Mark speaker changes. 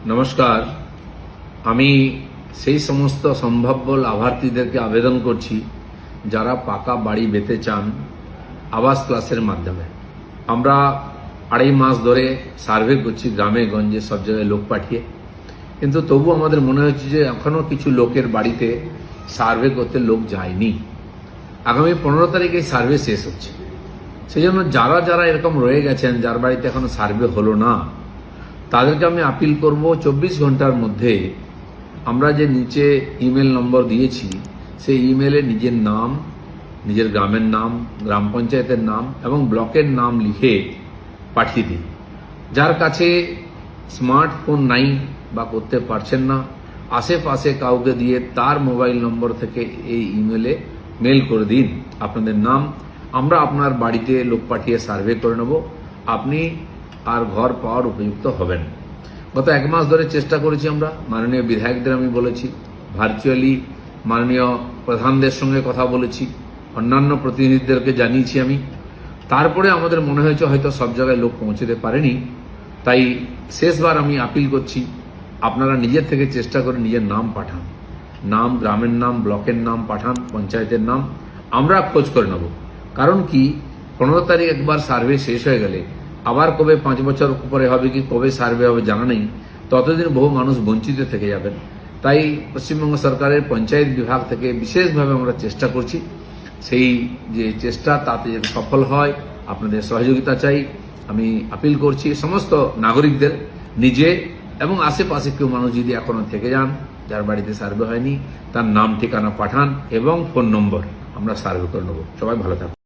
Speaker 1: নমস্কার। আমি সেই সমস্ত সম্ভাব্য লাভার্থীদেরকে আবেদন করছি যারা পাকা বাড়ি পেতে চান আবাস ক্লাসের মাধ্যমে। আমরা 2.5 মাস ধরে সার্ভে করছি গ্রামে গঞ্জে সব জায়গায় লোক পাঠিয়ে, কিন্তু তবু আমাদের মনে হচ্ছে যে এখনও কিছু লোকের বাড়িতে সার্ভে করতে লোক যায়নি। আগামী 15 তারিখে সার্ভে শেষ হচ্ছে। সেই জন্য যারা যারা এরকম রয়ে গেছেন, যার বাড়িতে এখনো সার্ভে হলো না, তাদেরকে আমি আপিল করব 24 ঘন্টার মধ্যে আমরা যে নিচে ইমেল নম্বর দিয়েছি সেই ইমেলে নিজের নাম, নিজের গ্রামের নাম, গ্রাম পঞ্চায়েতের নাম এবং ব্লকের নাম লিখে পাঠিয়ে দিন। যার কাছে স্মার্টফোন নাই বা করতে পারছেন না, আশেপাশে কাউকে দিয়ে তার মোবাইল নম্বর থেকে এই ইমেলে মেল করে দিন আপনাদের নাম। আমরা আপনার বাড়িতে লোক পাঠিয়ে সার্ভে করে নেব, আপনি আর ঘর পাওয়ার উপযুক্ত হবেন। গত 1 মাস ধরে চেষ্টা করেছি আমরা, মাননীয় বিধায়কদের আমি বলেছি, ভার্চুয়ালি মাননীয় প্রধানদের সঙ্গে কথা বলেছি, অন্যান্য প্রতিনিধিদেরকে জানিয়েছি আমি। তারপরে আমাদের মনে হয়েছে হয়তো সব জায়গায় লোক পৌঁছতে পারেনি, তাই শেষবার আমি আপিল করছি আপনারা নিজের থেকে চেষ্টা করে নিজের নাম পাঠান, নাম, গ্রামের নাম, ব্লকের নাম পাঠান, পঞ্চায়েতের নাম, আমরা খোঁজ করে নেব। কারণ কি 15 তারিখ একবার সার্ভে শেষ হয়ে গেলে আবার কবে 5 বছর পরে হবে কি কবে সার্ভে হবে জানা নেই, ততদিন বহু মানুষ বঞ্চিত থেকে যাবেন। তাই পশ্চিমবঙ্গ সরকারের পঞ্চায়েত বিভাগ থেকে বিশেষভাবে আমরা চেষ্টা করছি, সেই যে চেষ্টা তাতে সফল হয় আপনাদের সহযোগিতা চাই। আমি আপিল করছি সমস্ত নাগরিকদের, নিজে এবং আশেপাশে কেউ মানুষ যদি এখনো থেকে যান যার বাড়িতে সার্ভে হয়নি, তার নাম ঠিকানা পাঠান এবং ফোন নম্বর, আমরা সার্ভে করে নেব। সবাই ভালো থাকুন।